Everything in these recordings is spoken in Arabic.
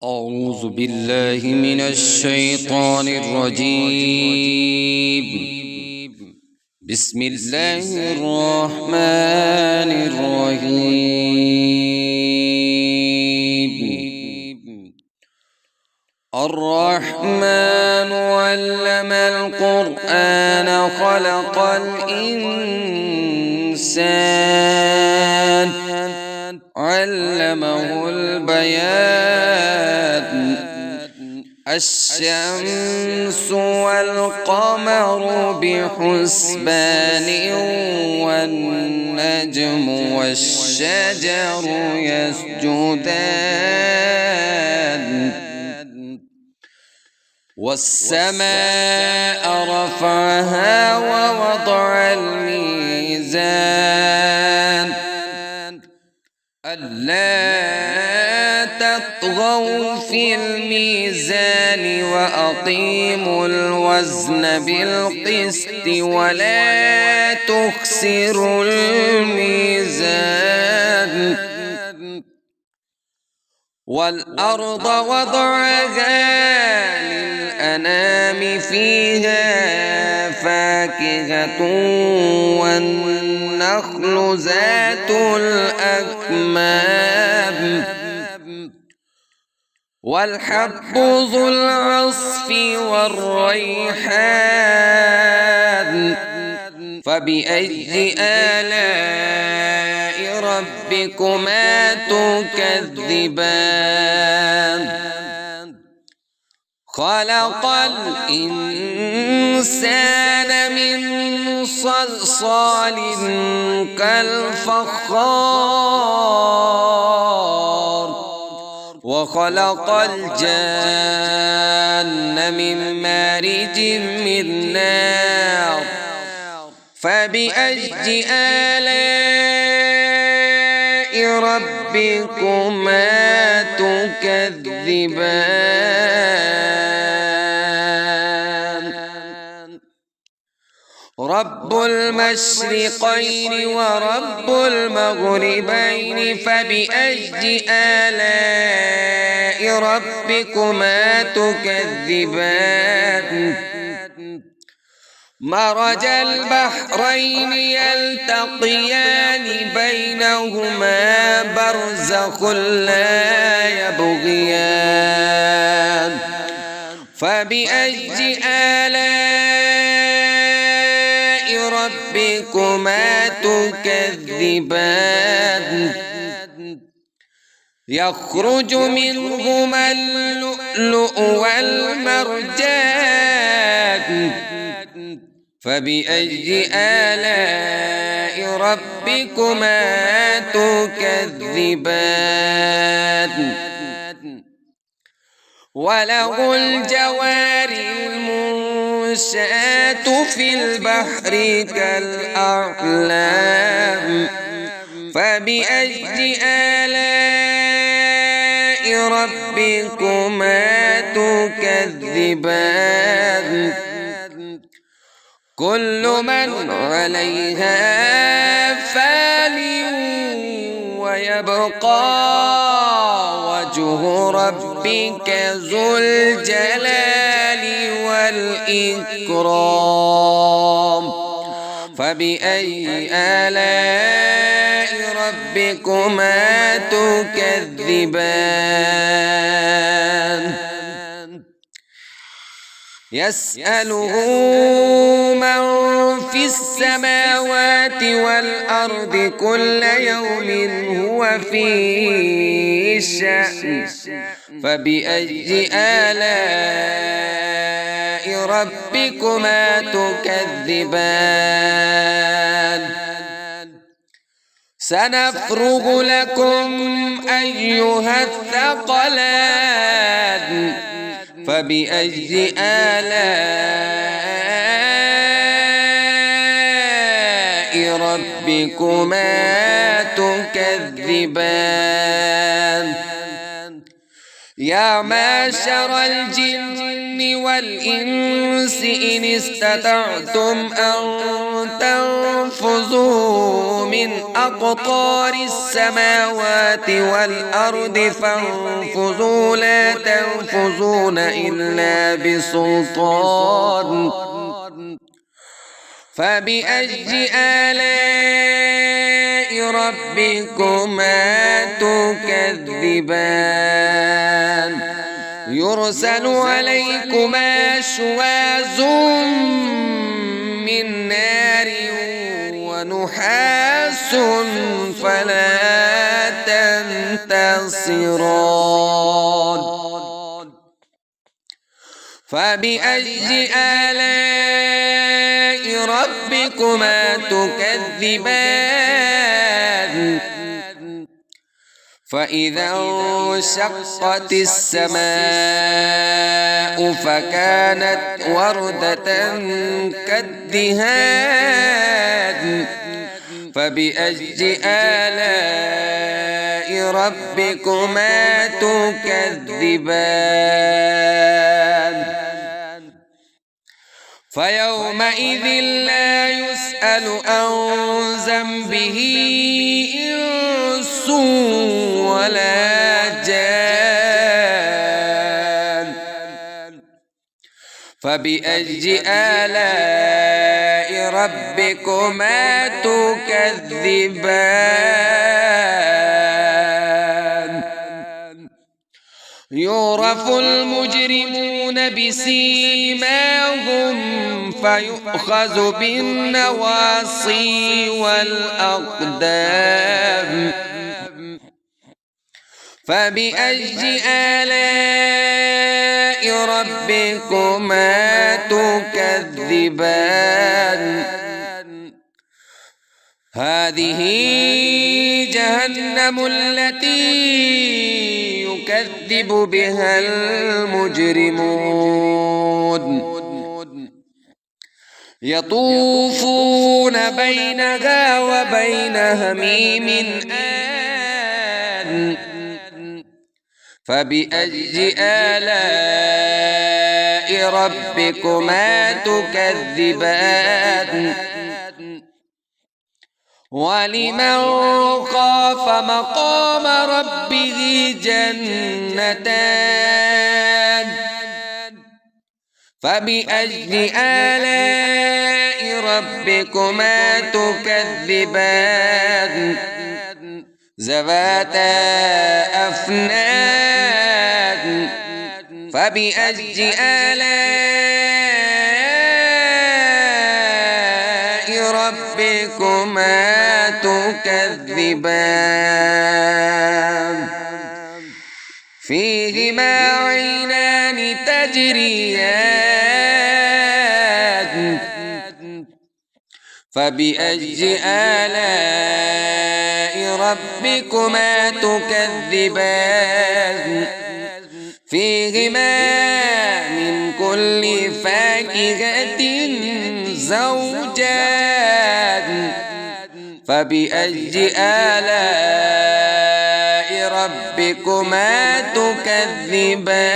أعوذ بالله من الشيطان الرجيم. بسم الله الرحمن الرحيم. الرحمن علم القرآن خلق الإنسان علمه البيان. الشمس والقمر بحسبان والنجم والشجر يسجدان. والسماء رفعها ووضع الميزان ألا تطغوا في الميزان وأقيموا الوزن بالقسط ولا تخسروا الميزان. والأرض وضعها للأنام فيها فاكهة والنخل ذات الأكمام والحب ذو العصف والريحان. فبأي آلاء ربكما تكذبان؟ خلق الإنسان من صلصال كالفخار وخلق الجان من مارج من نار. فبأي آلاء ربكما تكذبان؟ رب المشرقين ورب المغربين. فبأي آلاء ربكما تكذبان؟ مرج البحرين يلتقيان بينهما برزخ لا يبغيان. فبأي آلاء ربكما تكذبان؟ يخرج منهما اللؤلؤ والمرجان. فبأي آلاء ربكما تكذبان؟ وله الجوار المنشآت في البحر كالأعلام. فبأي آلاء ربكما تكذبان؟ كل من عليها فان ويبقى وجه ربك ذو الجلال والإكرام. فبأي آلاء ربكما تكذبان؟ يسأله من في السماوات والأرض كل يوم هو في شأن. فبأي آلاء ربكما تكذبان؟ سنفرغ لكم أيها الثقلان. فبأي آلاء ربكما تكذبان؟ يا معشر الجن والإنس إن استطعتم أن تنفذوا من أقطار السماوات والأرض فانفذوا لا تنفذون إلا بسلطان فبأي آلاء ربكما تكذبان يرسل عليكما شواظ من نار ونحاس فلا تنتصران فبأي آلاء ربكما تكذبان فإذا انشقت السماء فكانت وردة كالدهان فبأي آلاء ربكما تكذبان فيومئذ لا يسأل عن ذنبه إنس ولا جان فبأي آلاء ربكما تكذبان يعرف المجرمون بسيماهم فيؤخذ بالنواصي والأقدام فبأي آلاء ربكما تكذبان هذه جهنم التي يكذب بها المجرمون يطوفون بينها وبين هميم آن فبأي آلاء ربكما تكذبان ولمن خاف مقام ربه جنتان فبأي آلاء ربكما تكذبان ذواتا أفنان فبأي آلاء ربكما تكذبان فيهما عينان تجريان فبأي آلاء ربكما تكذبان فيهما من كل فاكهة زوجان فبأي آلاء ربكما تكذبان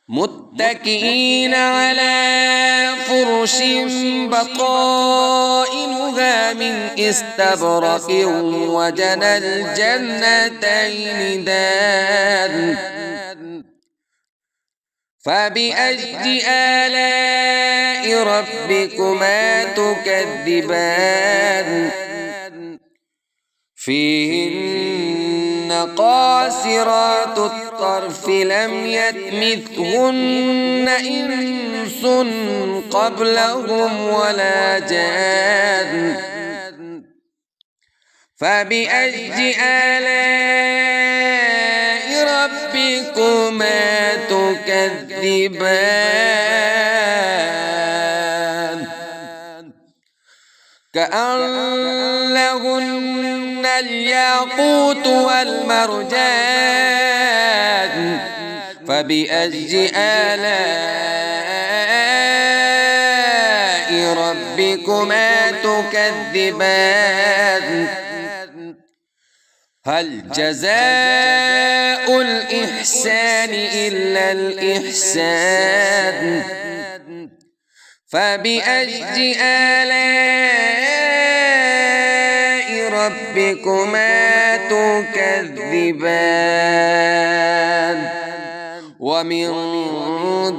متكئين على فرش بطائنها من استبرق وجنى الجنتين دان فبأي آلاء ربكما تكذبان فيهن قاصرات الطرف لم يطمثهن إنس قبلهم ولا جان فبأي آلاء ربكما تكذبان كأنهن الياقوت والمرجان فبأي آلاء ربكما تكذبان هل جزاء الإحسان إلا الإحسان فبأي آلاء ربكما تكذبان ومن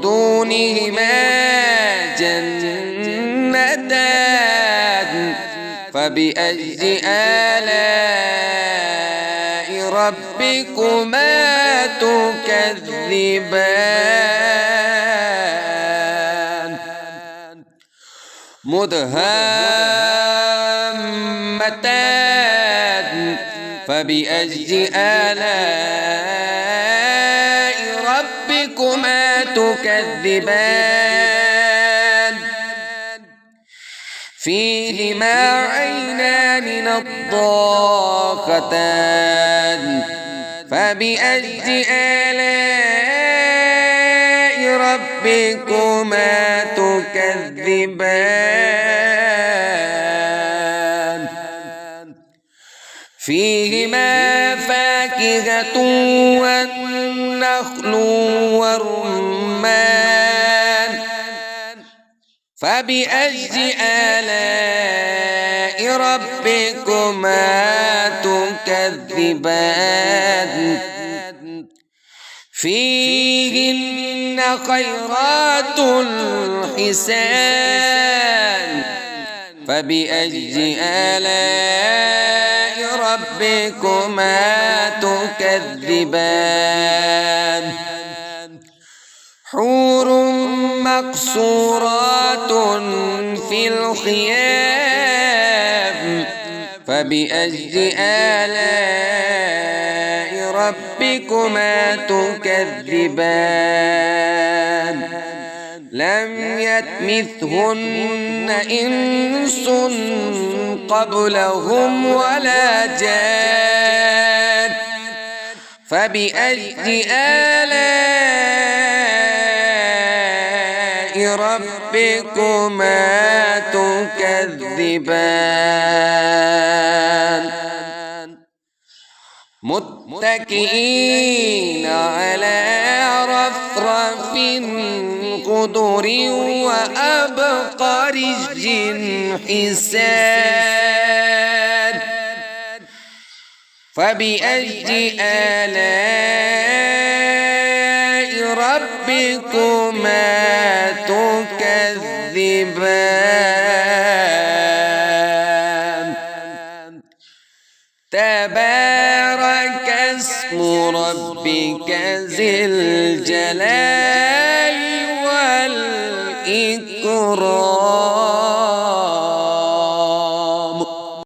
دونهما جنتان فبأي آلاء ربكما تكذبان مدهامتان فبأي آلاء ربكما تكذبان فيهما عينان نضاختان فبأي آلاء ربكما تكذبان فيهما فاكهة والنخل والرمان فبأي آلاء ربكما تكذبان فيهن خيرات حسان فبأي آلاء ربكما تكذبان حور مقصورات في الخيام فبأي آلاء ربكما تكذبان لم يطمثهن إنس قبلهم ولا جان فبأي آلاء ربكما تكذبان متكئين على رفرف خضر وأبقرج حسان فبأي آلاء ربكما تكذبان تبارك اسم ربك ذي الجلال